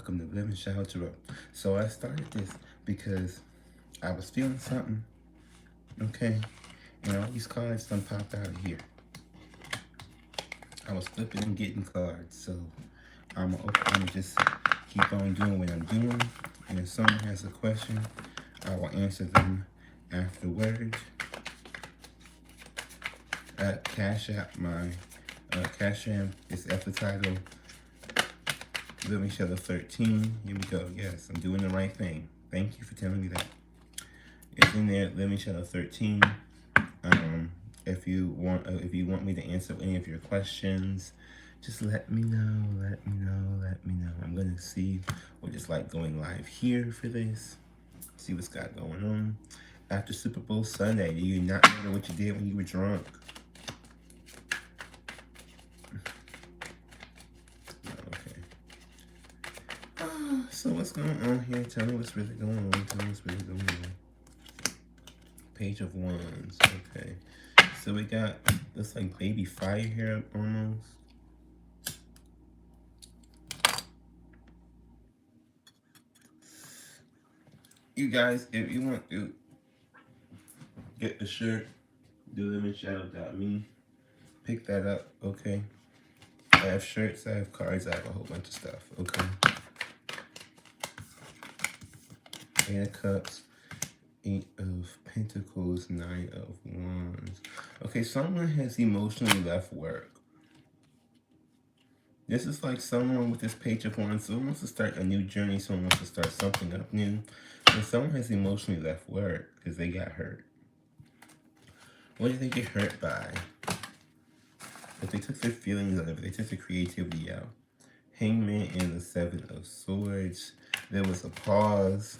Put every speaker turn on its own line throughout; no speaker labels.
welcome to LivingShadow13. So I started this because I was feeling something, okay? And all these cards done popped out of here. I was flipping and getting cards, so I'm gonna just keep on doing what I'm doing. And if someone has a question, I will answer them afterwards. Cash App, my Cash App is at the title. LivingShadow13. Here we go. Yes, I'm doing the right thing. Thank you for telling me that. It's in there, LivingShadow13. If you want me to answer any of your questions, just let me know. Let me know. I'm gonna see what it's like going live here for this. See what's got going on. After Super Bowl Sunday, do you not remember what you did when you were drunk? So what's going on here? Tell me what's really going on. Page of Wands. Okay. So we got this like baby fire here almost. You guys, if you want to get the shirt, do LivingShadow.me. Pick that up, okay? I have shirts, I have cards, I have a whole bunch of stuff, okay? Eight of Cups, Eight of Pentacles, Nine of Wands. Okay, someone has emotionally left work. This is like someone with this Page of Wands. Someone wants to start a new journey. Someone wants to start something up new. And someone has emotionally left work because they got hurt. What did they get hurt by? If they took their feelings out of it, they took their creativity out. Hangman and the Seven of Swords. There was a pause.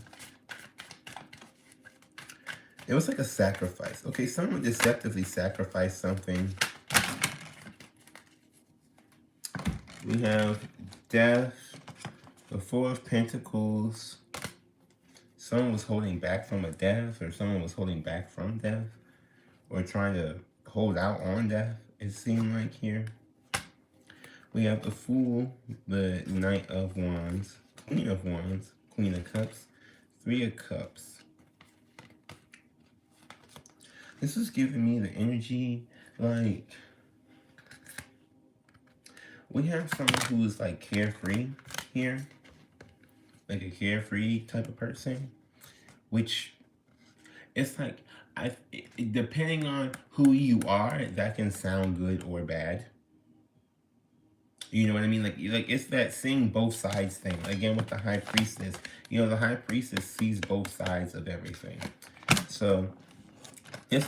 It was like a sacrifice. Okay, someone deceptively sacrificed something. We have death, the Four of Pentacles. Someone was holding back from a death, or someone was holding back from death, or trying to hold out on death, it seemed like here. We have the Fool, the Knight of Wands, Queen of Wands, Queen of Cups, Three of Cups. This is giving me the energy, like, we have someone who is like carefree here, like a carefree type of person, which it's like, depending on who you are, that can sound good or bad. You know what I mean? Like it's that seeing both sides thing. Again, with the High Priestess, you know, the High Priestess sees both sides of everything. So these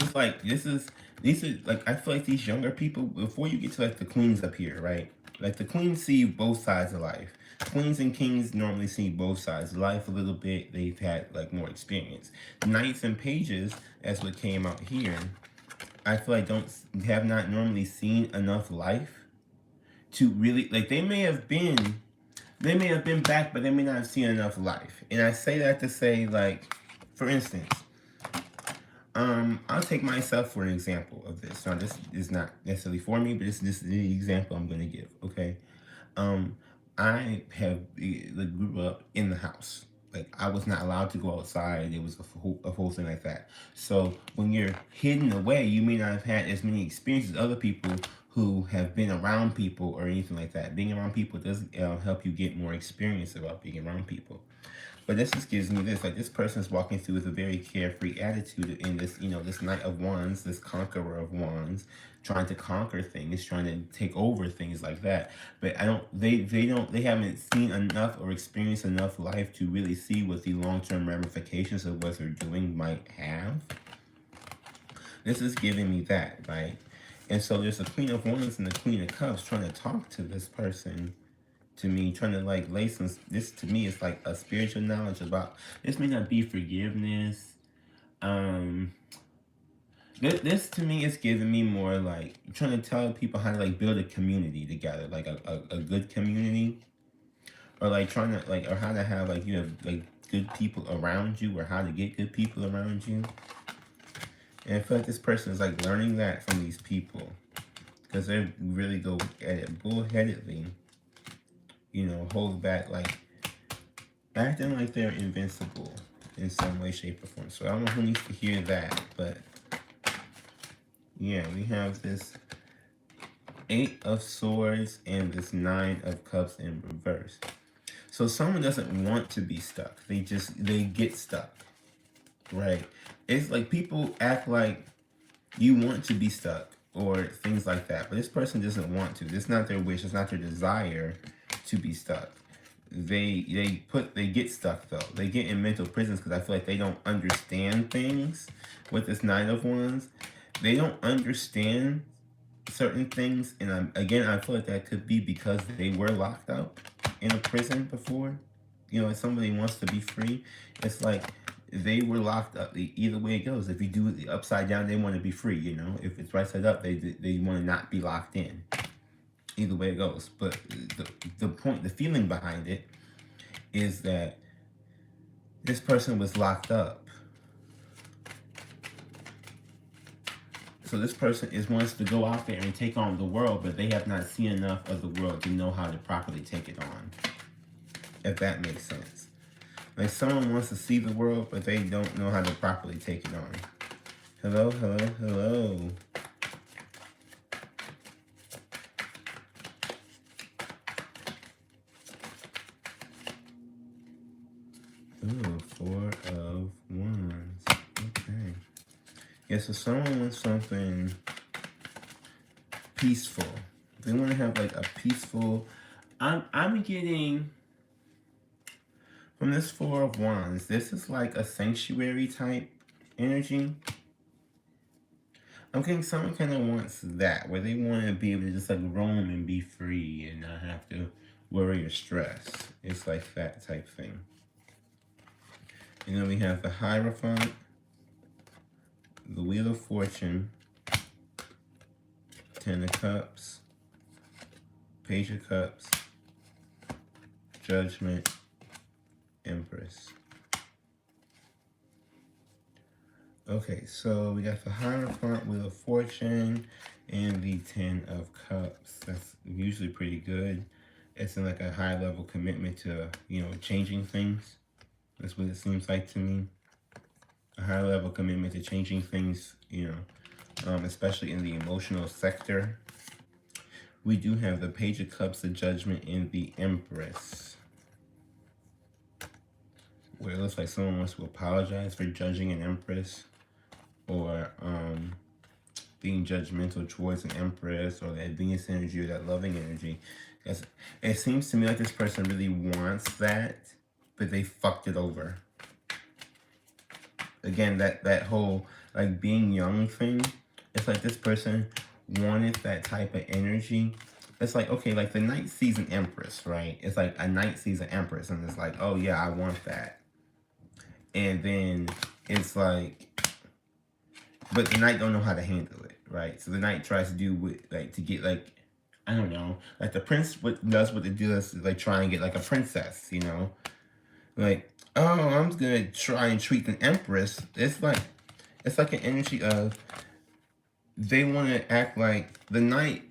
are like, I feel like these younger people, before you get to like the queens up here, right? Like the queens see both sides of life. Queens and kings normally see both sides of life a little bit. They've had like more experience. Knights and pages, as what came out here, I feel like have not normally seen enough life to really, like, they may have been back, but they may not have seen enough life. And I say that to say, like, for instance, I'll take myself for an example of this. Now, this is not necessarily for me, but this is the example I'm going to give, okay? I grew up in the house. Like, I was not allowed to go outside. It was a whole thing like that. So, when you're hidden away, you may not have had as many experiences as other people who have been around people or anything like that. Being around people does help you get more experience about being around people. But this just gives me this, like, this person is walking through with a very carefree attitude in this, you know, this Knight of Wands, this Conqueror of Wands, trying to conquer things, trying to take over things like that. But they haven't seen enough or experienced enough life to really see what the long-term ramifications of what they're doing might have. This is giving me that, right? And so there's a Queen of Wands and the Queen of Cups trying to talk to this person, to me, trying to like lay some, this to me is like a spiritual knowledge about, this may not be forgiveness. This to me is giving me more like trying to tell people how to like build a community together, like a good community, or like trying to like, or how to have like, you have like good people around you, or how to get good people around you. And I feel like this person is like learning that from these people, because they really go at it bullheadedly, you know, hold back like acting like they're invincible in some way, shape, or form. So I don't know who needs to hear that, but yeah, we have this 8 of Swords and this 9 of Cups in reverse. So someone doesn't want to be stuck. They get stuck, right? It's like people act like you want to be stuck or things like that, but this person doesn't want to. It's not their wish. It's not their desire to be stuck. They get stuck though. They get in mental prisons because I feel like they don't understand things with this 9 of Wands. They don't understand certain things, and again, I feel like that could be because they were locked up in a prison before. You know, if somebody wants to be free, it's like they were locked up. Either way it goes, if you do it the upside down, they want to be free. You know, if it's right side up, they want to not be locked in. Either way it goes, but the point, the feeling behind it is that this person was locked up. So this person wants to go out there and take on the world, but they have not seen enough of the world to know how to properly take it on. If that makes sense. Like someone wants to see the world, but they don't know how to properly take it on. Hello, hello, hello. Ooh, 4 of Wands. Okay. Yeah, so someone wants something peaceful. They want to have like a peaceful. I'm getting from this 4 of Wands. This is like a sanctuary type energy. I'm getting someone kind of wants that, where they want to be able to just like roam and be free and not have to worry or stress. It's like that type thing. And then we have the Hierophant, the Wheel of Fortune, 10 of Cups, Page of Cups, Judgment, Empress. Okay, so we got the Hierophant, Wheel of Fortune, and the 10 of Cups. That's usually pretty good. It's in like a high level commitment to, you know, changing things. That's what it seems like to me. A high level commitment to changing things, you know, especially in the emotional sector. We do have the Page of Cups, the Judgment, and the Empress, where it looks like someone wants to apologize for judging an Empress, or being judgmental towards an Empress, or that Venus energy, or that loving energy. It seems to me like this person really wants that, but they fucked it over. Again, that whole like being young thing, it's like this person wanted that type of energy. It's like, okay, like the knight sees an Empress, right? It's like a knight sees an Empress, and it's like, oh yeah, I want that. And then it's like, but the knight don't know how to handle it, right? So the knight tries to do what, like, to get like, I don't know, like the prince does what it does, like try and get like a princess, you know? Like, oh, I'm just gonna try and treat an Empress. It's like an energy of, they want to act like the knight,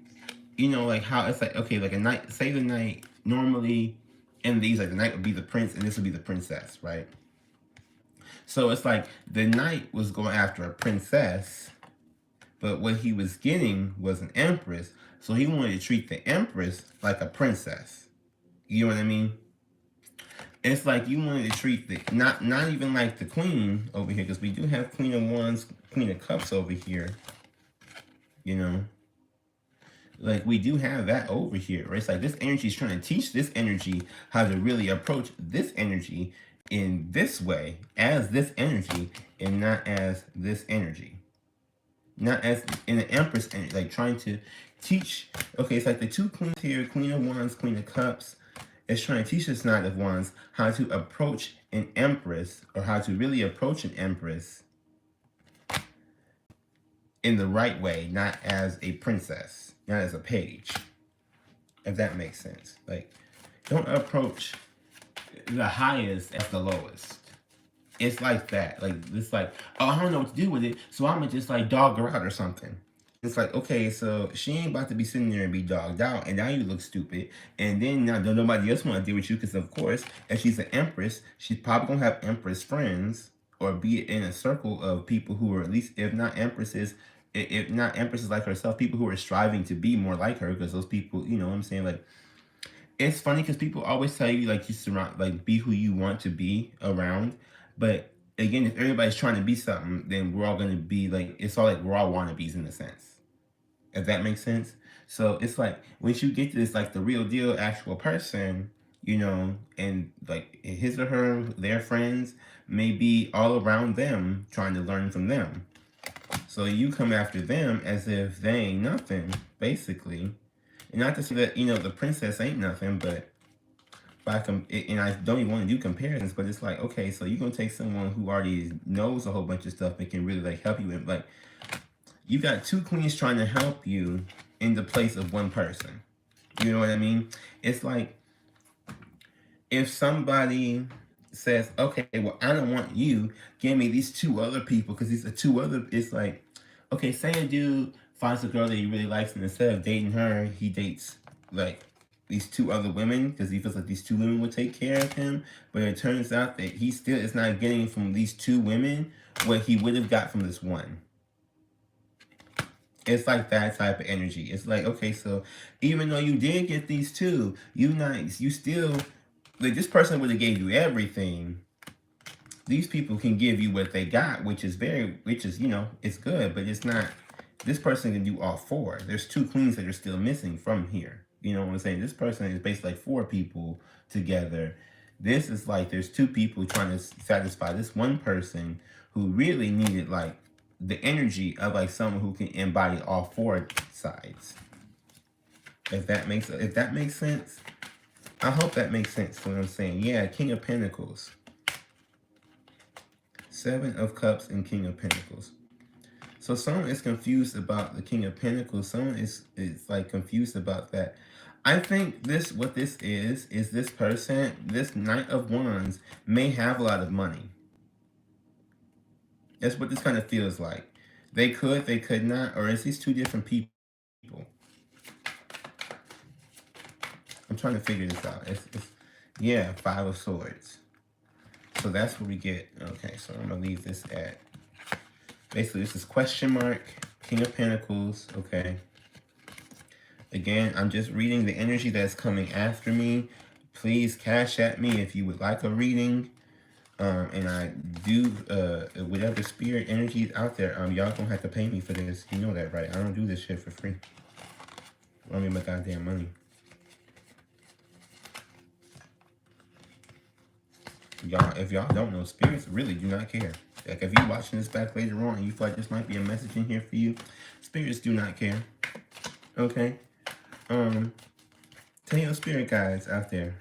you know, like how it's like, okay, like a knight, say the knight normally in these, like the knight would be the prince and this would be the princess, right? So it's like the knight was going after a princess, but what he was getting was an Empress. So he wanted to treat the Empress like a princess. You know what I mean? It's like you wanted to treat the, not even like the Queen over here, because we do have Queen of Wands, Queen of Cups over here. You know? Like we do have that over here, right? It's like this energy is trying to teach this energy how to really approach this energy in this way, as this energy, and not as this energy. Not as in the Empress energy, like trying to teach. Okay, it's like the two queens here, Queen of Wands, Queen of Cups. It's trying to teach this Knight of Wands how to approach an Empress, or how to really approach an Empress in the right way, not as a princess, not as a page, if that makes sense. Like, don't approach the highest as the lowest. It's like that. Like, it's like, oh, I don't know what to do with it, so I'm gonna just like dog her out or something. it's like, okay, so she ain't about to be sitting there and be dogged out, and now you look stupid, and then now don't nobody else want to deal with you, because of course, if she's an empress, she's probably gonna have empress friends, or be in a circle of people who are, at least if not empresses, if not empresses like herself, people who are striving to be more like her, because those people, you know what I'm saying, like, it's funny because people always tell you, like, you surround, like, be who you want to be around, but again, if everybody's trying to be something, then we're all gonna be like, it's all like we're all wannabes in a sense, if that makes sense. So it's like, once you get to this, like, the real deal actual person, you know, and like his or her, their friends may be all around them trying to learn from them. So you come after them as if they ain't nothing, basically. And not to say that, you know, the princess ain't nothing, but and I don't even want to do comparisons, but it's like, okay, so you're going to take someone who already knows a whole bunch of stuff and can really, like, help you. And, like, you got two queens trying to help you in the place of one person. You know what I mean? It's like, if somebody says, okay, well, I don't want you, give me these two other people, because these are two other, it's like, okay, say a dude finds a girl that he really likes, and instead of dating her, he dates, like, these two other women, because he feels like these two women would take care of him, but it turns out that he still is not getting from these two women what he would have got from this one. It's like that type of energy. It's like, okay, so even though you did get these two, you still, like, this person would have gave you everything. These people can give you what they got, which is, you know, it's good, but it's not, this person can do all four. There's two queens that are still missing from here. You know what I'm saying? This person is basically like four people together. This is like, there's two people trying to satisfy this one person who really needed, like, the energy of, like, someone who can embody all four sides. If that makes sense. I hope that makes sense to what I'm saying. Yeah, King of Pentacles. Seven of Cups and King of Pentacles. So someone is confused about the King of Pentacles. Someone is like confused about that. I think what this is this person, this Knight of Wands, may have a lot of money. That's what this kind of feels like. They could not, or is these two different people? I'm trying to figure this out. It's yeah, Five of Swords. So that's what we get. Okay, so I'm gonna leave this at, basically this is question mark, King of Pentacles, okay. Again, I'm just reading the energy that's coming after me. Please cash at me if you would like a reading. And I do, whatever spirit energy is out there, y'all gonna have to pay me for this. You know that, right? I don't do this shit for free. I mean, my goddamn money. Y'all, if y'all don't know, spirits really do not care. Like, if you're watching this back later on and you feel like this might be a message in here for you, spirits do not care. Okay? Tell your spirit guides out there,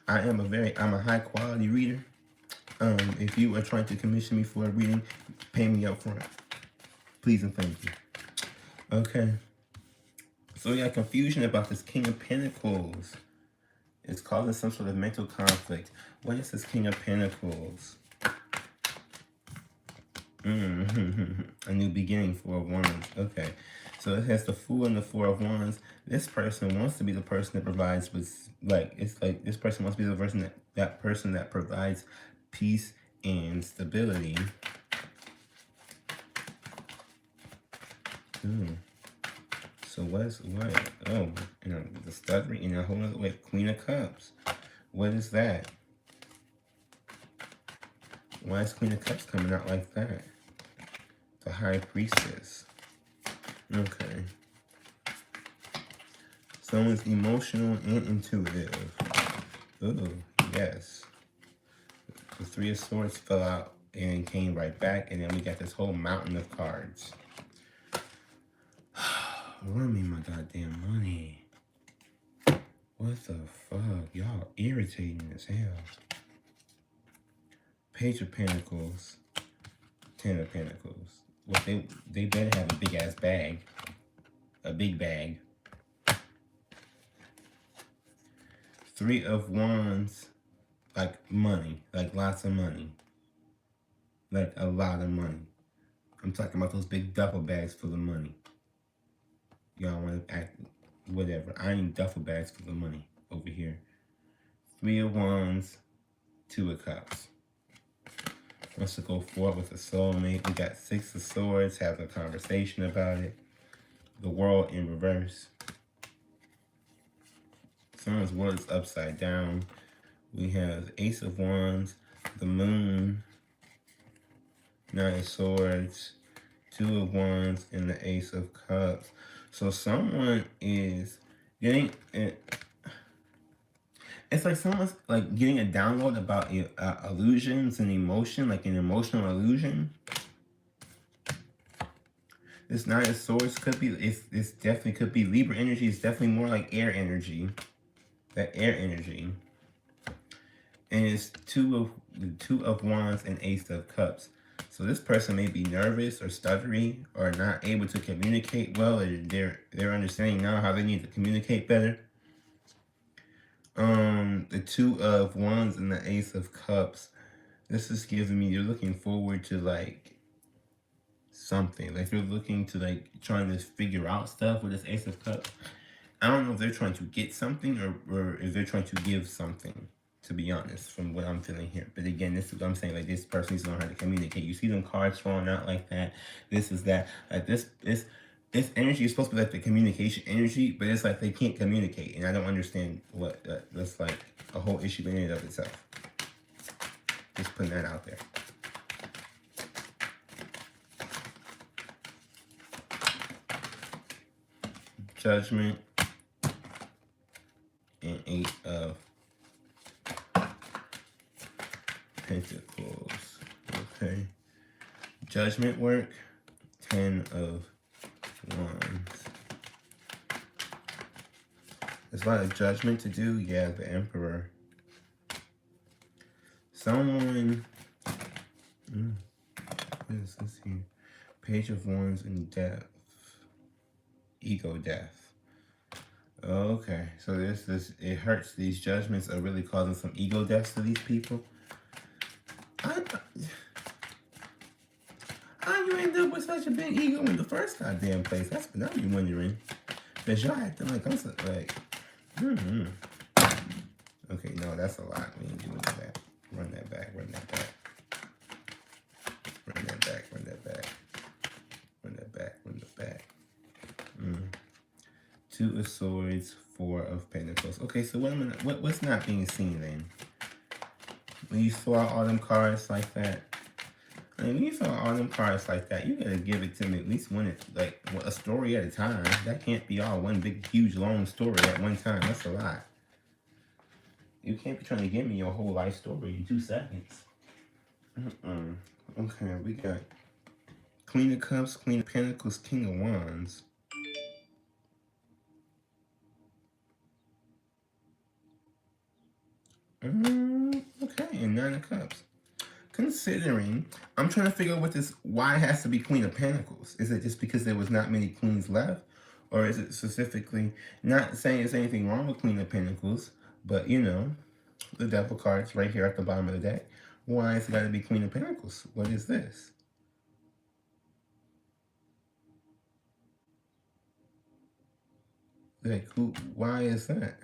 I'm a high quality reader. If you are trying to commission me for a reading, pay me up front. Please and thank you. Okay. So we got confusion about this King of Pentacles. It's causing some sort of mental conflict. What is this King of Pentacles? A new beginning, Four of Wands. Okay. So it has the Fool and the Four of Wands. This person wants to be the person that provides with, like, it's like this person wants to be the person that provides peace and stability. So what? Oh, the stuttering in a whole other way. Queen of Cups. What is that? Why is Queen of Cups coming out like that? The High Priestess. Okay. Someone's emotional and intuitive. Ooh, yes. The Three of Swords fell out and came right back, and then we got this whole mountain of cards. Run me my goddamn money. What the fuck? Y'all irritating as hell. Page of Pentacles. Ten of Pentacles. Well, they better have a big ass bag. A big bag. Three of Wands. Like money. Like lots of money. Like a lot of money. I'm talking about those big duffel bags full of money. y'all want to act whatever. I need duffel bags for the money over here. 3 of Wands, 2 of Cups. Wants to go forward with a soulmate. We got 6 of Swords, have a conversation about it. The World in reverse. Someone's world is upside down. We have Ace of Wands, the Moon, 9 of Swords, 2 of Wands, and the Ace of Cups. So someone is getting it. It's like someone's like getting a download about illusions and emotion, like an emotional illusion. This 9 of Swords could be, it's definitely could be Libra energy. It's definitely more like air energy. That air energy. And it's 2 of Wands and Ace of Cups. So this person may be nervous or stuttery or not able to communicate well. Or they're understanding now how they need to communicate better. The 2 of Wands and the Ace of Cups. This is giving me, you're looking forward to like something. Like you're looking to like trying to figure out stuff with this Ace of Cups. I don't know if they're trying to get something or if they're trying to give something, to be honest, from what I'm feeling here. But again, this is what I'm saying, like this person needs to learn how to communicate. You see them cards falling out like that. This is that. Like this energy is supposed to be like the communication energy, but it's like they can't communicate. And I don't understand what that's like a whole issue in and of itself. Just putting that out there. Judgment. And 8 of Pentacles. Okay. Judgment work. 10 of Wands. There's a lot of judgment to do. Yeah, the Emperor. Someone. What is this here? Page of Wands and Death. Ego death. Okay, so there's this, it hurts. These judgments are really causing some ego deaths to these people. How you end up with such a big ego in the first goddamn place? That's what I'm wondering. Because y'all acting like I'm so, like, Okay, no, that's a lot. We ain't doing that. Run that back, run that back. Run that back, run that back. Run that back, run that back. 2 of Swords, 4 of Pentacles. Okay, so what's not being seen then? When you saw all them cards like that, I mean, when you saw all them cards like that, you gotta give it to me at least one, like a story at a time. That can't be all one big, huge, long story at one time. That's a lot. You can't be trying to give me your whole life story in 2 seconds. Okay, we got Queen of Cups, Queen of Pentacles, King of Wands. Okay, and 9 of Cups. Considering, I'm trying to figure out why it has to be Queen of Pentacles. Is it just because there was not many queens left? Or is it specifically, not saying there's anything wrong with Queen of Pentacles, but you know, the Devil cards right here at the bottom of the deck. Why has it got to be Queen of Pentacles? What is this? Like, why is that?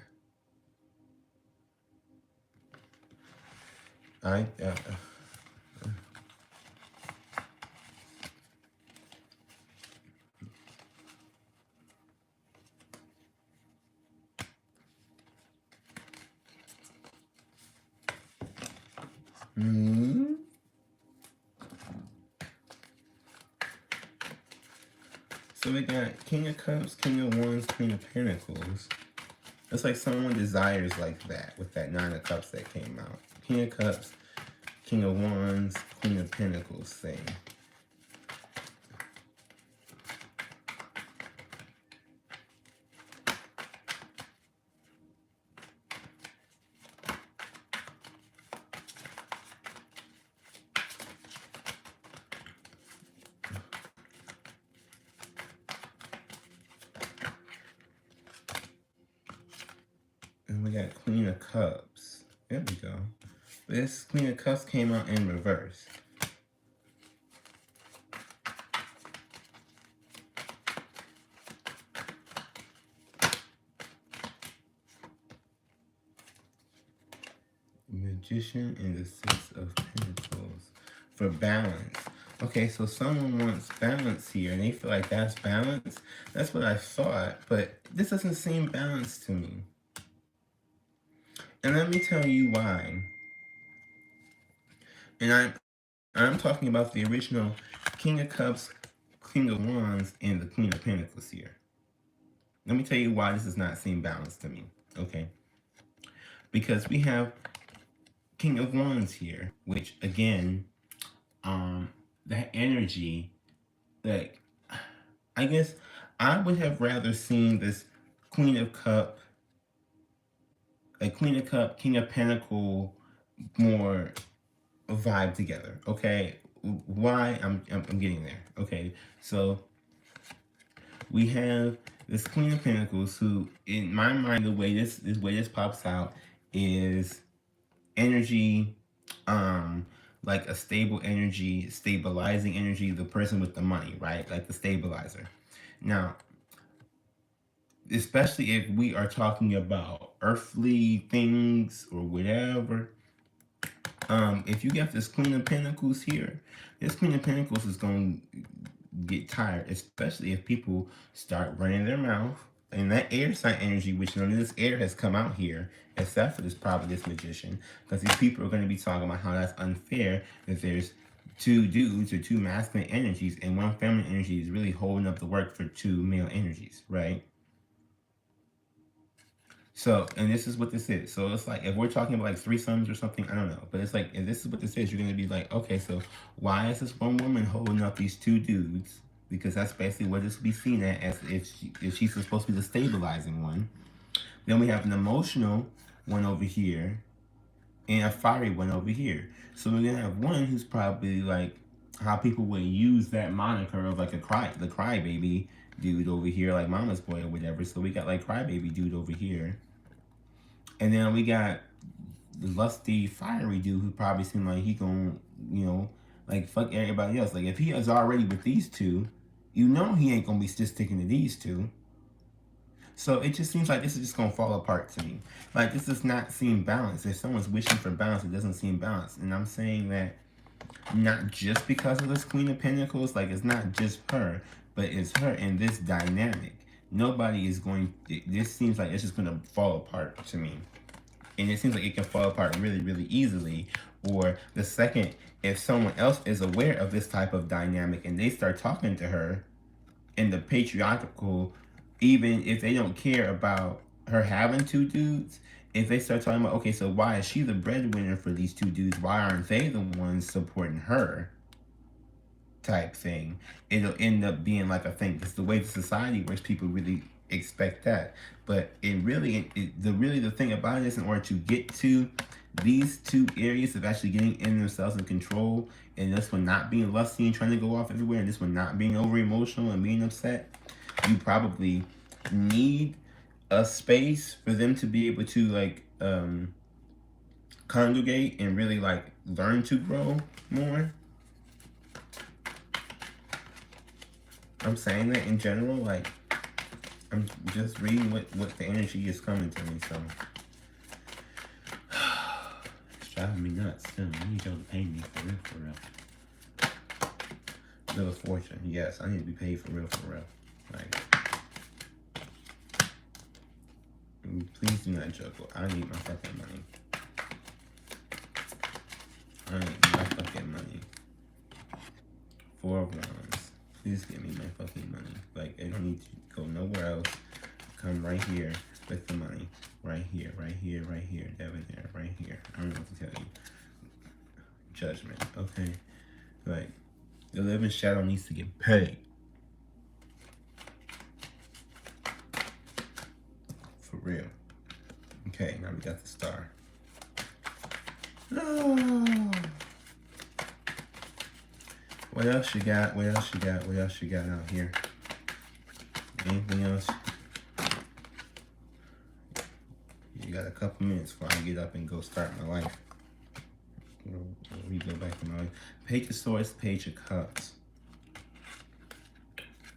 So we got King of Cups, King of Wands, Queen of Pentacles. It's like someone desires like that with that 9 of Cups that came out. King of Cups, King of Wands, Queen of Pentacles thing. And we got Queen of Cups. There we go. This Queen of Cups came out in reverse. Magician and the Six of Pentacles for balance. Okay, so someone wants balance here, and they feel like that's balance. That's what I thought, but this doesn't seem balanced to me. And let me tell you why. And I'm talking about the original King of Cups, King of Wands, and the Queen of Pentacles here. Let me tell you why this does not seem balanced to me, okay? Because we have King of Wands here, which again, that energy, like, I guess I would have rather seen this Queen of Cup, like Queen of Cup, King of Pentacle, more vibe together, okay? Why? I'm getting there, okay? So we have this Queen of Pentacles, who, in my mind, the way this pops out is energy, like a stable energy, stabilizing energy, the person with the money, right? Like the stabilizer. Now, especially if we are talking about earthly things or whatever, if you got this Queen of Pentacles here, this Queen of Pentacles is going to get tired, especially if people start running their mouth. And that air sign energy, which none of this air has come out here, except for this Magician, because these people are going to be talking about how that's unfair that there's two dudes or two masculine energies and one feminine energy is really holding up the work for two male energies, right? So, and this is what this is. So it's like, if we're talking about like threesomes or something, I don't know. But it's like, if this is what this is, you're going to be like, okay, so why is this one woman holding up these two dudes? Because that's basically what this will be seen at, as if she's supposed to be the stabilizing one. Then we have an emotional one over here and a fiery one over here. So we're going to have one who's probably like how people would use that moniker of like the crybaby dude over here, like mama's boy or whatever. So we got like crybaby dude over here. And then we got the lusty, fiery dude who probably seemed like he gonna, you know, like fuck everybody else. Like if he is already with these two, you know he ain't gonna be just sticking to these two. So it just seems like this is just gonna fall apart to me. Like this does not seem balanced. If someone's wishing for balance, it doesn't seem balanced. And I'm saying that not just because of this Queen of Pentacles, like it's not just her, but it's her in this dynamic. Nobody is going, this seems like it's just going to fall apart to me. And it seems like it can fall apart really, really easily. Or the second, if someone else is aware of this type of dynamic and they start talking to her in the patriarchal, even if they don't care about her having two dudes, if they start talking about, okay, so why is she the breadwinner for these two dudes? Why aren't they the ones supporting her? Type thing, it'll end up being like a thing. It's the way the society works. People really expect that, but the thing about it is, in order to get to these two areas of actually getting in themselves in control, and this one not being lusty and trying to go off everywhere, and this one not being over emotional and being upset, you probably need a space for them to be able to like congregate and really like learn to grow more. I'm saying that in general, like, I'm just reading what the energy is coming to me, so. It's driving me nuts, too. I need y'all to pay me for real. Bill of Fortune, yes, I need to be paid for real. Like, please do not juggle. I need my fucking money. I need my fucking money. 4 of Wands. Please give me my fucking money. Like, I don't need to go nowhere else. Come right here with the money. Right here. Devin there, right here. I don't know what to tell you. Judgment, okay? Like, the living shadow needs to get paid. For real. Okay, now we got the star. No. What else you got? What else you got out here? Anything else? You got a couple minutes before I get up and go start my life. We go back to my life. Page of Swords, Page of Cups.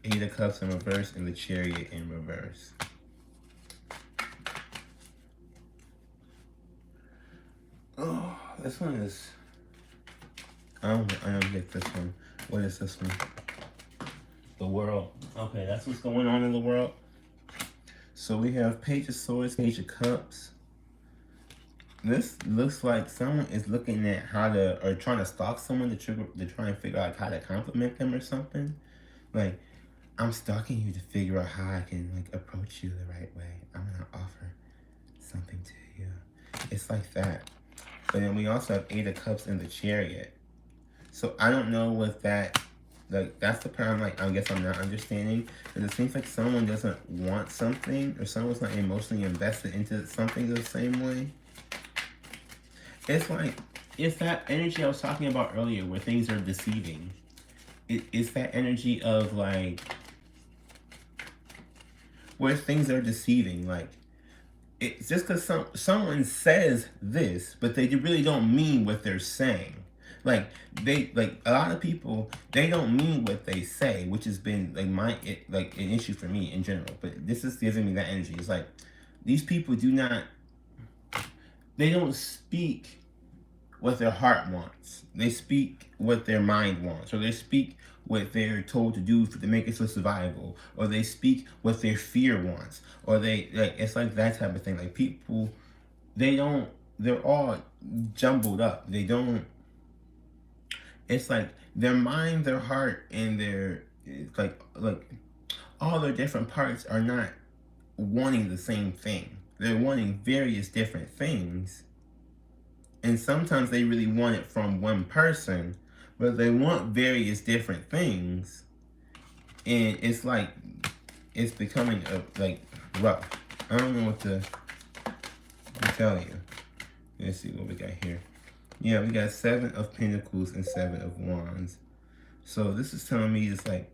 8 of Cups in reverse and the Chariot in reverse. Oh. This one is, I don't get this one. What is this one? The world. Okay, that's what's going on in the world. So we have Page of Swords, Page of Cups. This looks like someone is looking at how to, or trying to stalk someone to try and figure out how to compliment them or something. Like, I'm stalking you to figure out how I can like approach you the right way. I'm gonna offer something to you. It's like that. But then we also have 8 of Cups in the Chariot. So I don't know what that, like, that's the part I'm like, I guess I'm not understanding. Because it seems like someone doesn't want something, or someone's not emotionally invested into something the same way. It's like, it's that energy I was talking about earlier where things are deceiving. It's that energy of like, where things are deceiving. Like, it's just because someone says this, but they really don't mean what they're saying. Like, a lot of people, they don't mean what they say, which has been like an issue for me in general. But this is giving me that energy. It's like, these people they don't speak what their heart wants. They speak what their mind wants, or they speak what they're told to do to make it for survival, or they speak what their fear wants, or it's like that type of thing. Like, people, they're all jumbled up. It's like their mind, their heart, and like all their different parts are not wanting the same thing. They're wanting various different things. And sometimes they really want it from one person, but they want various different things. And it's like, it's becoming like rough. I don't know what to tell you. Let's see what we got here. Yeah, we got 7 of Pentacles and 7 of Wands. So this is telling me it's like,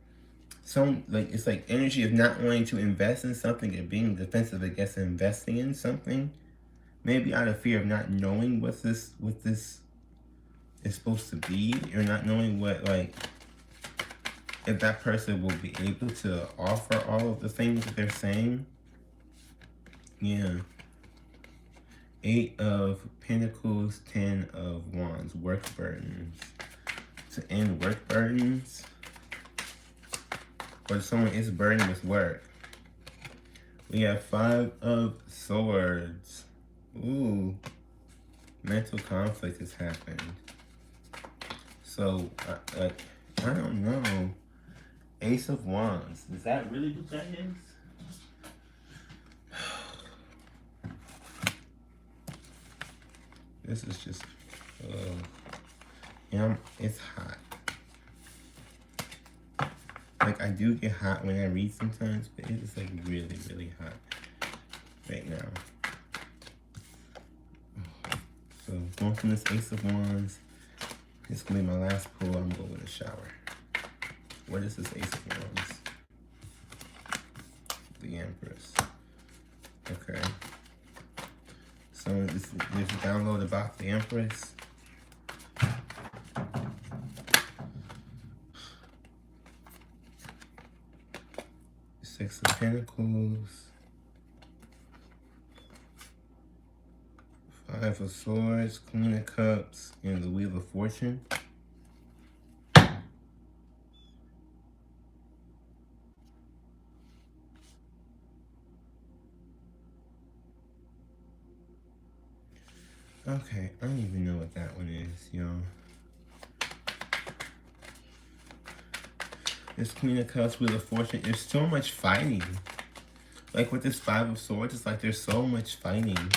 it's like energy of not wanting to invest in something and being defensive against investing in something. Maybe out of fear of not knowing what this is supposed to be, or not knowing what, like, if that person will be able to offer all of the things that they're saying. Yeah. 8 of Pentacles, 10 of Wands, work burdens. To end work burdens, or someone is burdened with work. We have 5 of Swords. Ooh, mental conflict has happened. So, I don't know. Ace of Wands. Is that really what that is? This is just, it's hot. Like, I do get hot when I read sometimes, but it is like really, really hot right now. So, going from this Ace of Wands, it's gonna be my last pull. I'm going with a shower. What is this Ace of Wands? The Empress. Okay. So there's a download about the Empress. Six of Pentacles. 5 of Swords, Queen of Cups, and the Wheel of Fortune. Okay, I don't even know what that one is, y'all. This Queen of Cups, Wheel of Fortune, there's so much fighting. Like with this 5 of Swords, it's like there's so much fighting.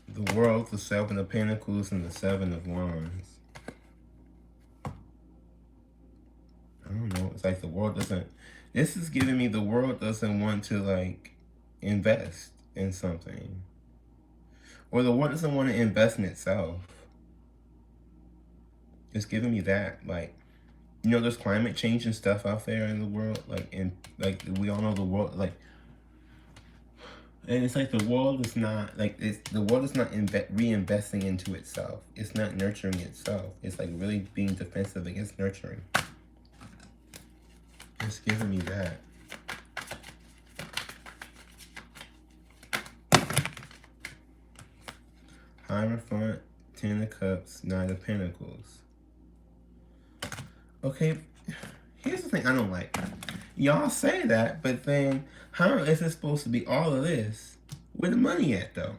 The World, the 7 of Pentacles, and the 7 of Wands. I don't know, it's like the world doesn't, this is giving me the world doesn't want to like invest in something. Or the world doesn't want to invest in itself. It's giving me that, like, you know, there's climate change and stuff out there in the world, like we all know the world, like, and it's like the world is not, like, the world is not reinvesting into itself. It's not nurturing itself. It's like really being defensive against nurturing. It's giving me that. Hierophant, Ten of Cups, Nine of Pentacles. Okay, here's the thing I don't like. Y'all say that, but then how is it supposed to be all of this? Where the money at, though?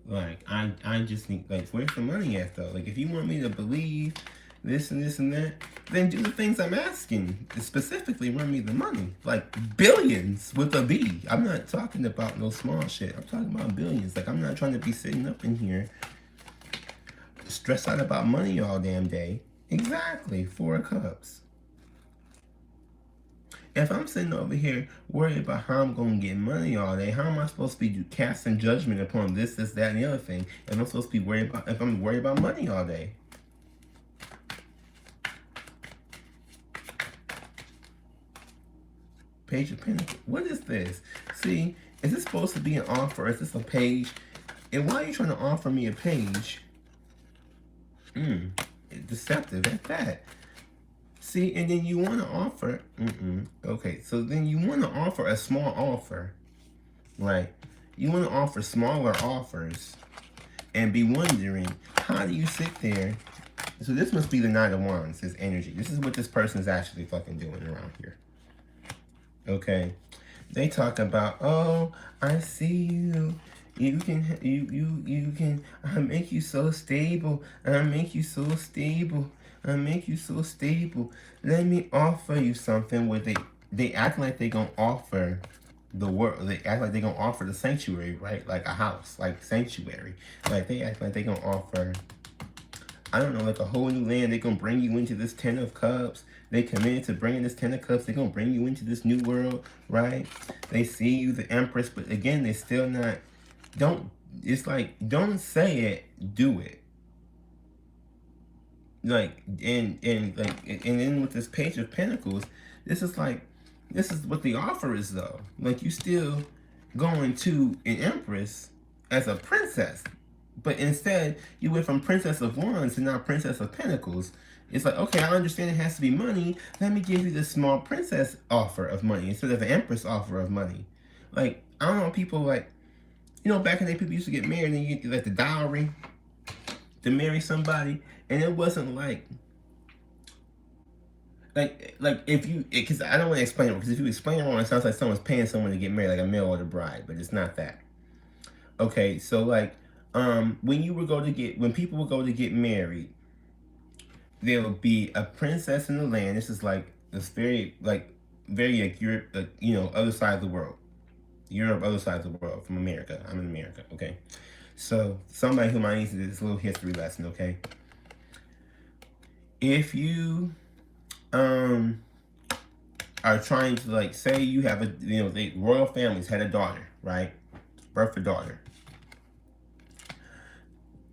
Like, I just think, like, where's the money at, though? Like, if you want me to believe this and this and that, then do the things I'm asking. Specifically, run me the money. Like, billions with a B. I'm not talking about no small shit. I'm talking about billions. Like, I'm not trying to be sitting up in here stressed out about money all damn day. Exactly. 4 of Cups. If I'm sitting over here worried about how I'm going to get money all day, how am I supposed to be casting judgment upon this, that, and the other thing? And I'm supposed to be worried about, if I'm worried about money all day? Page of Pentacles. What is this? See, is this supposed to be an offer? Is this a page? And why are you trying to offer me a page? Deceptive at that. See, and then you want to offer, okay, so then you want to offer a small offer, right? You want to offer smaller offers and be wondering, how do you sit there? So this must be the Knight of Wands, this energy. This is what this person is actually fucking doing around here. Okay, they talk about, oh, I see you. You can, I make you so stable. I make you so stable. I make you so stable. Let me offer you something where they act like they gonna offer the world. They act like they gonna offer the sanctuary, right? Like a house, like sanctuary. Like they act like they gonna offer, I don't know, like a whole new land. They gonna bring you into this 10 of Cups. They committed to bringing this 10 of Cups. They're gonna bring you into this new world, right? They see you, the Empress, but again, they still not, it's like, don't say it, do it. Like, and then with this Page of Pentacles, this is what the offer is, though. Like, you still going to an Empress as a princess, but instead you went from Princess of Wands to now Princess of Pentacles. It's like, okay, I understand it has to be money. Let me give you this small princess offer of money instead of an Empress offer of money. Like, I don't know, people like, you know, back in the day, people used to get married and you get like the dowry to marry somebody. And it wasn't like if you, because I don't want to explain it, because if you explain it wrong, it sounds like someone's paying someone to get married, like a male or the bride, but it's not that. Okay, so like, when people would go to get married, there would be a princess in the land. This is like, this very like Europe, you know, other side of the world. Europe, other side of the world, from America. I'm in America, okay? So, somebody who might need to do this little history lesson, okay? If you are trying to, like, say you have a, you know, the royal families had a daughter, right? Birth a daughter.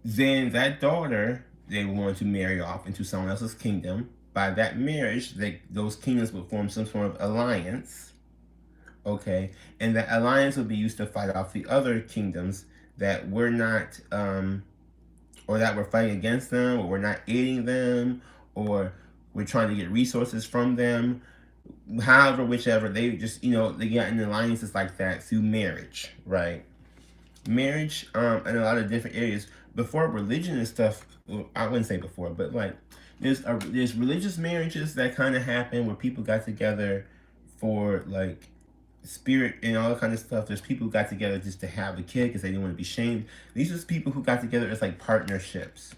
Then that daughter, they want to marry off into someone else's kingdom. By that marriage, those kingdoms would form some sort of alliance, okay? And that alliance would be used to fight off the other kingdoms that were not, or that were fighting against them, or were not aiding them, or we're trying to get resources from them. However, whichever, they just, you know, they got in alliances like that through marriage, right? Marriage, in a lot of different areas. Before religion and stuff, well, I wouldn't say before, but like, there's religious marriages that kind of happen where people got together for like spirit and all that kind of stuff. There's people who got together just to have a kid because they didn't want to be shamed. These are people who got together as like partnerships.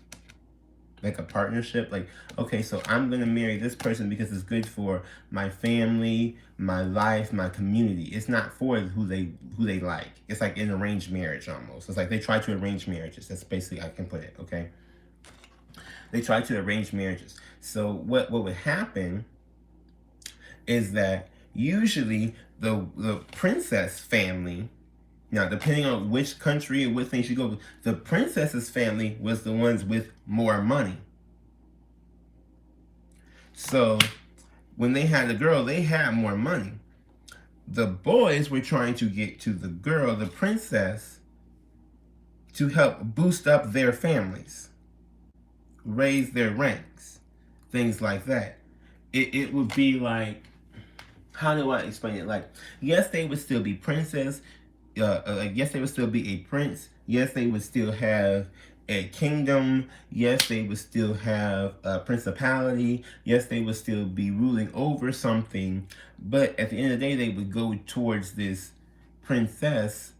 Like a partnership, like, okay, so I'm gonna marry this person because it's good for my family, my life, my community. It's not for who they like. It's like an arranged marriage almost. It's like they try to arrange marriages. That's basically how I can put it, okay? They try to arrange marriages. So what would happen is that usually the princess family, now depending on which country and what things you go, the princess's family was the ones with more money. So when they had the girl, they had more money. The boys were trying to get to the girl, the princess, to help boost up their families, raise their ranks, things like that. It would be like, how do I explain it? Like, yes, they would still be princess. Like, yes, they would still be a prince. Yes, they would still have a kingdom. Yes, they would still have a principality. Yes, they would still be ruling over something. But at the end of the day, they would go towards this princess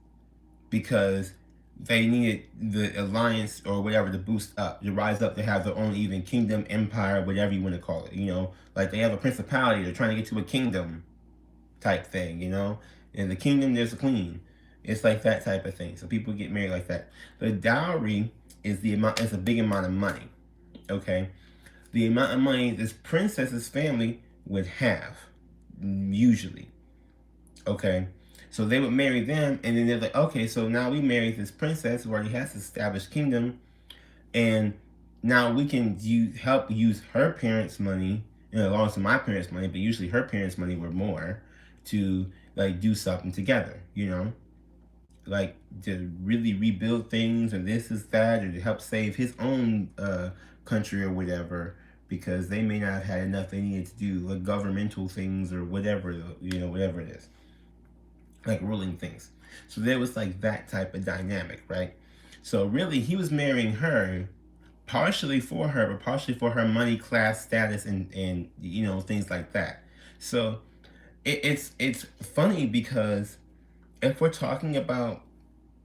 because they needed the alliance or whatever to boost up, to rise up, to have their own even kingdom, empire, whatever you want to call it. You know, like they have a principality, they're trying to get to a kingdom type thing, you know? In the kingdom, there's a queen. It's like that type of thing. So people get married like that. The dowry is it's a big amount of money, okay? The amount of money this princess's family would have, usually, okay? So they would marry them, and then they're like, okay, so now we married this princess who already has this established kingdom, and now we can help use her parents' money, you know, along with my parents' money, but usually her parents' money were more, to like do something together, you know, like to really rebuild things, or this is that, or to help save his own country or whatever, because they may not have had enough they needed to do like governmental things or whatever, you know, whatever it is, like ruling things. So there was like that type of dynamic, right? So really he was marrying her partially for her, but partially for her money, class, status, and you know, things like that. So it's funny because if we're talking about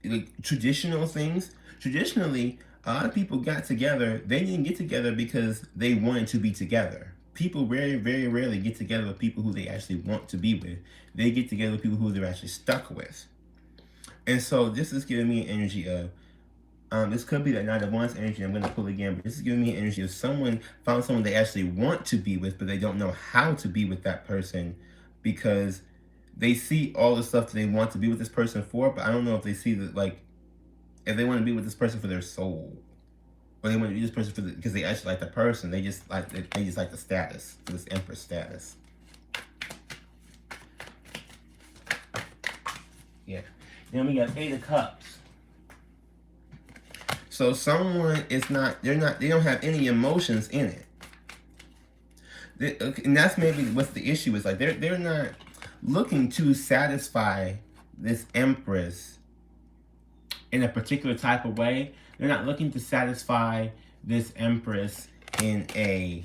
like traditional things, traditionally a lot of people got together. They didn't get together because they wanted to be together. People very rarely get together with people who they actually want to be with. They get together with people who they're actually stuck with. And so this is giving me an energy of this could be that Knight of Wands energy. I'm going to pull again, but this is giving me an energy of someone found someone they actually want to be with, but they don't know how to be with that person because they see all the stuff that they want to be with this person for, but I don't know if they see that, like, if they want to be with this person for their soul, or they want to be this person for because they actually like the person. They just like the status, for this Empress status. Yeah. Then we got 8 of Cups. So someone is not, they don't have any emotions in it. And that's maybe what the issue is. Like they're not looking to satisfy this Empress in a particular type of way. They're not looking to satisfy this Empress in a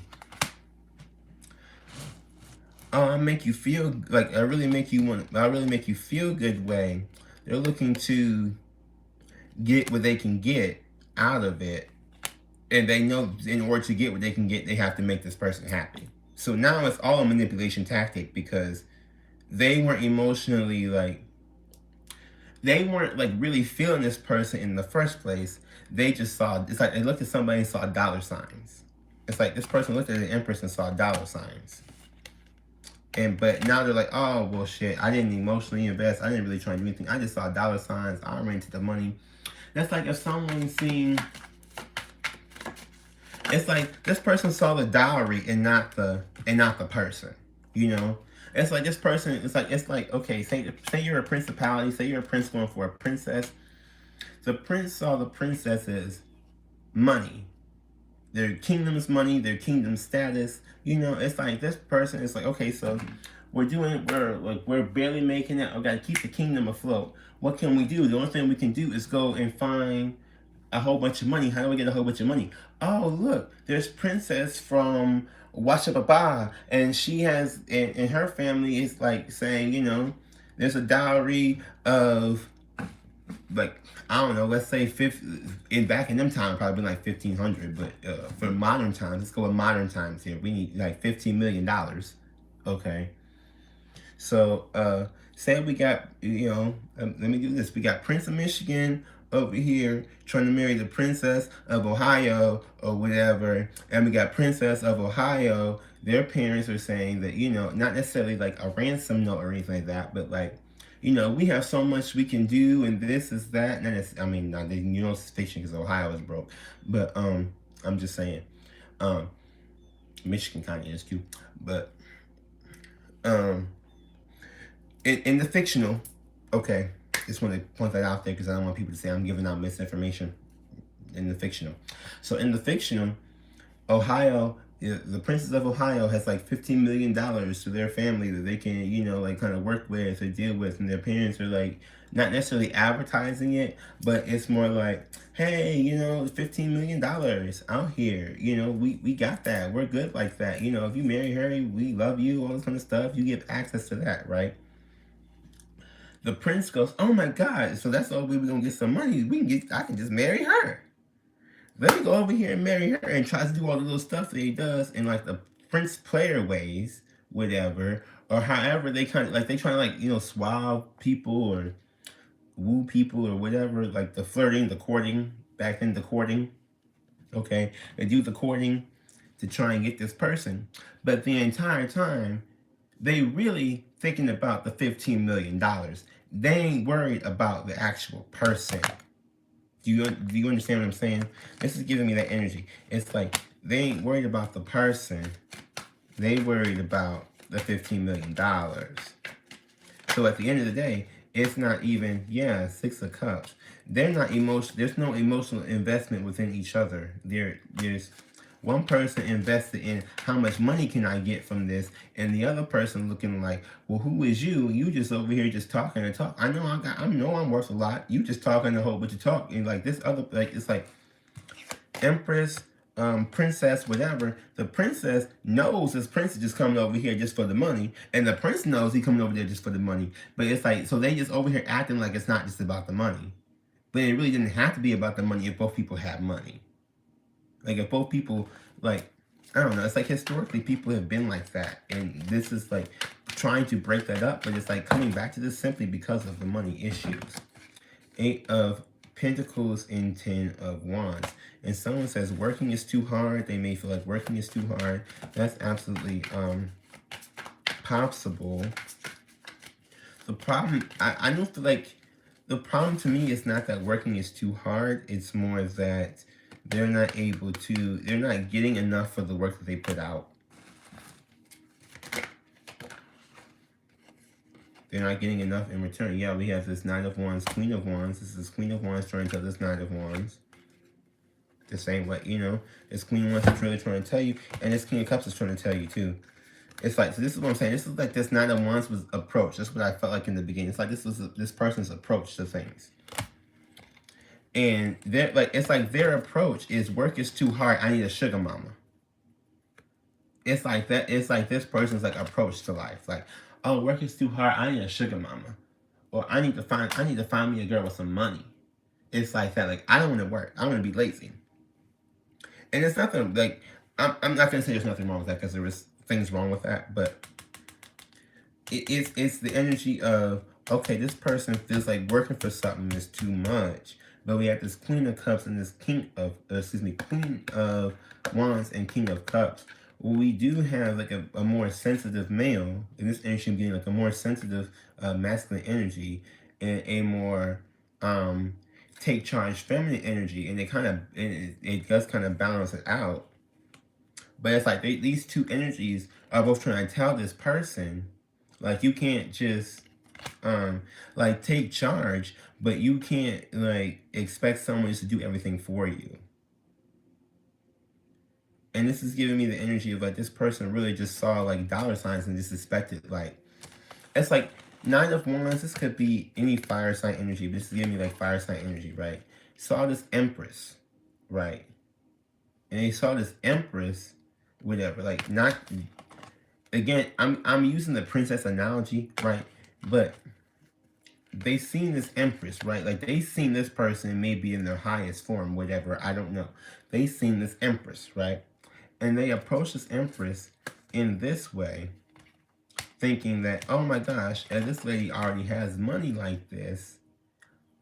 I make you feel like I really make you feel good way. They're looking to get what they can get out of it, and they know in order to get what they can get, they have to make this person happy. So now it's all a manipulation tactic because they weren't emotionally they weren't like really feeling this person in the first place. They just saw, it's like they looked at somebody and saw dollar signs. It's like this person looked at the Empress and saw dollar signs. But now they're like, oh, well, shit, I didn't emotionally invest. I didn't really try to do anything. I just saw dollar signs. I ran into the money. That's like if someone seen, it's like this person saw the dowry and not the person, you know? It's like this person, it's like okay, say you're a principality, say you're a prince going for a princess. The prince saw the princess's money, their kingdom's money, their kingdom status. You know, it's like this person is like, okay, so we're barely making it. I gotta keep the kingdom afloat. What can we do? The only thing we can do is go and find a whole bunch of money. How do we get a whole bunch of money? Oh, look, there's princess from Washababa, and she has, and her family is like saying, you know, there's a dowry of like, I don't know, let's say back in them time probably like 1,500, but for modern times, let's go with modern times here. We need like $15 million. Okay. So say we got, you know, let me do this. We got Prince of Michigan over here trying to marry the Princess of Ohio or whatever, and we got Princess of Ohio. Their parents are saying that, you know, not necessarily like a ransom note or anything like that, but like, you know, we have so much we can do, and this is that. And it's, I mean, you know, it's fiction because Ohio is broke, but I'm just saying, Michigan kind of is too, but in the fictional, okay, just want to point that out there because I don't want people to say I'm giving out misinformation in the fictional. So in the fictional, Ohio The Princess of Ohio has like $15 million to their family that they can, you know, like kind of work with or deal with, and their parents are like not necessarily advertising it, but it's more like, hey, you know, $15 million out here, you know, we got that, we're good like that, you know, if you marry her, we love you, all this kind of stuff, you get access to that, right? The prince goes, oh my God, so that's the only way we're gonna get some money. I can just marry her. Let me go over here and marry her, and tries to do all the little stuff that he does in like the prince player ways, whatever, or however they kind of like they try to like, you know, swab people or woo people or whatever, like the flirting, the courting, back then the courting, okay? They do the courting to try and get this person. But the entire time, they really thinking about the $15 million. They ain't worried about the actual person. Do you understand what I'm saying? This is giving me that energy. It's like they ain't worried about the person. They worried about the $15 million. So at the end of the day, it's not even, yeah, Six of Cups. They're not there's no emotional investment within each other. There's one person invested in how much money can I get from this, and the other person looking like, well, who is you? You just over here just talking and talk. I know I'm worth a lot. You just talking a whole bunch of talk, and like this other, like it's like Empress, princess, whatever. The princess knows this prince is just coming over here just for the money, and the prince knows he coming over there just for the money. But it's like, so they just over here acting like it's not just about the money. But it really didn't have to be about the money if both people have money. Like if both people, like, I don't know, it's like historically people have been like that. And this is like trying to break that up, but it's like coming back to this simply because of the money issues. 8 of Pentacles and 10 of Wands. And someone says working is too hard. They may feel like working is too hard. That's absolutely possible. The problem, I don't feel like, the problem to me is not that working is too hard. It's more that they're not able to, they're not getting enough for the work that they put out. They're not getting enough in return. Yeah, we have this Knight of Wands, Queen of Wands. This is Queen of Wands trying to tell this Knight of Wands the same way, you know. This Queen of Wands is really trying to tell you, and this King of Cups is trying to tell you too. It's like, so this is what I'm saying. This is like this Knight of Wands was approach. That's what I felt like in the beginning. It's like this was this person's approach to things. And they're like, it's like their approach is work is too hard. I need a sugar mama. It's like that. It's like this person's like approach to life. Like, oh, work is too hard. I need a sugar mama, or I need to find me a girl with some money. It's like that. Like, I don't want to work. I want to be lazy. And it's nothing like I'm not gonna say there's nothing wrong with that, because there is things wrong with that, but it's the energy of, okay, this person feels like working for something is too much. But we have this Queen of Cups and this Queen of Wands and King of Cups. We do have like a more sensitive male. In this energy, I'm getting like a more sensitive masculine energy and a more take charge feminine energy. And it does kind of balance it out. But it's like these two energies are both trying to tell this person, like, you can't just like take charge, but you can't like expect someone to do everything for you. And this is giving me the energy of like this person really just saw like dollar signs and just expected, like, it's like Nine of Wands. This could be any fire sign energy, but this is giving me like fire sign energy, right? Saw this Empress, right? And they saw this Empress, whatever, like, not, again, I'm using the princess analogy, right? But they seen this Empress, right? Like, they seen this person maybe in their highest form, whatever, I don't know. They seen this Empress, right? And they approach this Empress in this way, thinking that, oh my gosh, if this lady already has money like this,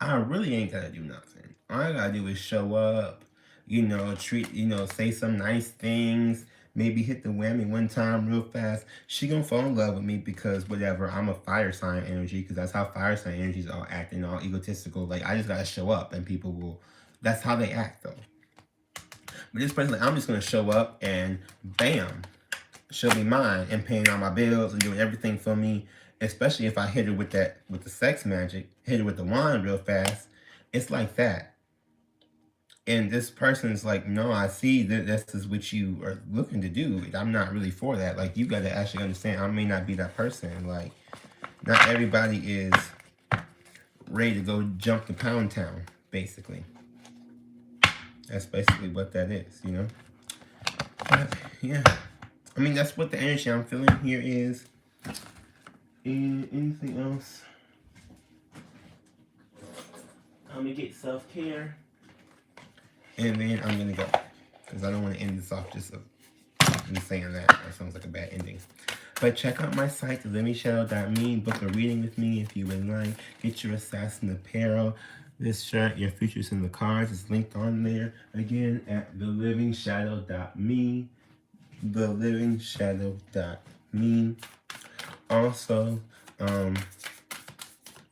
I really ain't gotta do nothing. All I gotta do is show up, you know, say some nice things, maybe hit the whammy one time real fast. She gonna fall in love with me because whatever, I'm a fire sign energy, because that's how fire sign energies all acting, all egotistical. Like, I just gotta show up and people will, that's how they act though. But this person, like, I'm just gonna show up and bam, she'll be mine and paying all my bills and doing everything for me. Especially if I hit her with the sex magic, hit her with the wand real fast. It's like that. And this person's like, no, I see that this is what you are looking to do. I'm not really for that. Like, you got to actually understand, I may not be that person. Like, not everybody is ready to go jump to Pound Town, basically. That's basically what that is, you know? But, yeah. I mean, that's what the energy I'm feeling here is. And anything else? I'm going to get self-care. And then I'm going to go. Because I don't want to end this off just of me saying that. That sounds like a bad ending. But check out my site, LivingShadow13. Book a reading with me if you would like. Get your assassin apparel. This shirt, your future's in the cards, is linked on there. Again, at LivingShadow.me. LivingShadow.me. Also,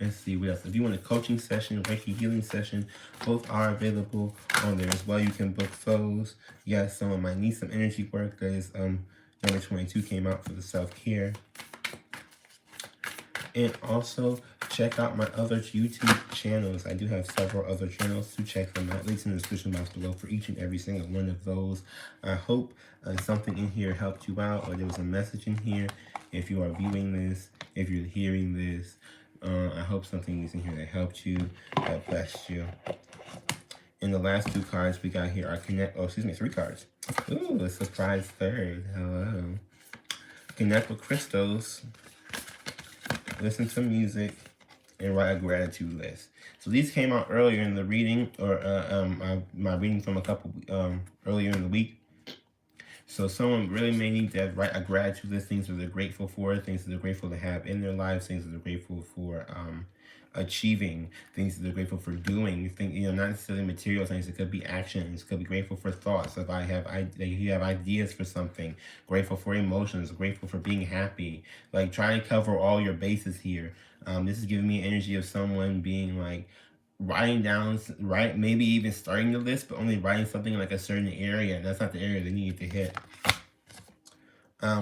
let's see what else. If you want a coaching session, Reiki healing session, both are available on there as well. You can book those. You guys, someone might need some energy work. That is, number 22 came out for the self-care. And also, check out my other YouTube channels. I do have several other channels to check them out. Links in the description box below for each and every single one of those. I hope something in here helped you out, or there was a message in here. If you are viewing this, if you're hearing this, I hope something is in here that helped you, that blessed you. And the last two cards we got here are three cards. Ooh, a surprise third. Hello. Connect with crystals. Listen to music, and write a gratitude list. So these came out earlier in the reading, or my reading from a couple earlier in the week. So someone really may need to write a gratitude list, things that they're grateful for, things that they're grateful to have in their lives, things that they're grateful for achieving, things that they're grateful for doing. Not necessarily material things. It could be actions. It could be grateful for thoughts. If you have ideas for something, grateful for emotions, grateful for being happy. Like, try to cover all your bases here. This is giving me energy of someone being like writing down, maybe even starting the list, but only writing something in like a certain area, and that's not the area they need to hit.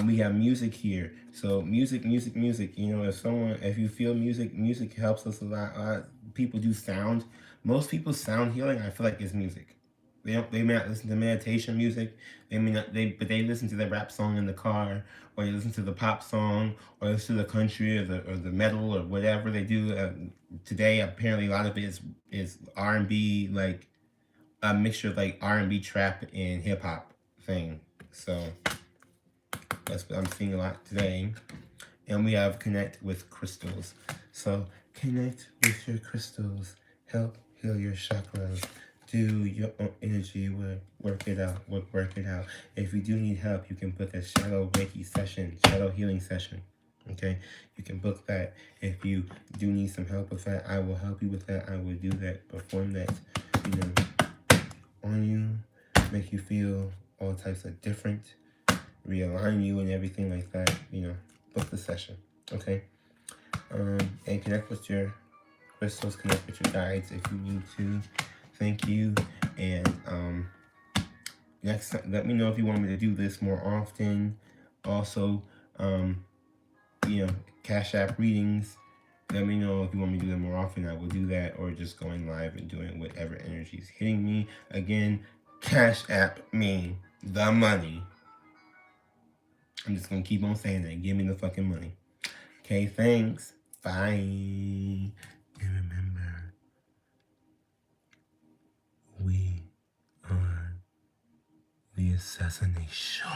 We have music here. So music. If you feel music helps us a lot. People do sound. Most people's sound healing, I feel like, is music. They may not listen to meditation music. But they listen to the rap song in the car, or they listen to the pop song, or listen to the country or the metal or whatever they do. Today, apparently, a lot of it is R&B, like a mixture of like R&B, trap, and hip hop thing. So that's what I'm seeing a lot today. And we have connect with crystals. So connect with your crystals. Help heal your chakras. Do your own energy work. Work it out. Work it out. If you do need help, you can book a shadow Reiki session, shadow healing session. Okay? You can book that. If you do need some help with that, I will help you with that. I will do that. Perform that, on you. Make you feel all types of different. Realign you and everything like that. Book the session. Okay? And connect with your crystals, connect with your guides if you need to. Thank you. And next time, let me know if you want me to do this more often. Also, Cash App readings. Let me know if you want me to do them more often. I will do that, or just going live and doing whatever energy is hitting me. Again, Cash App me the money. I'm just going to keep on saying that. Give me the fucking money. Okay, thanks. Bye. And remember, we are the assassination.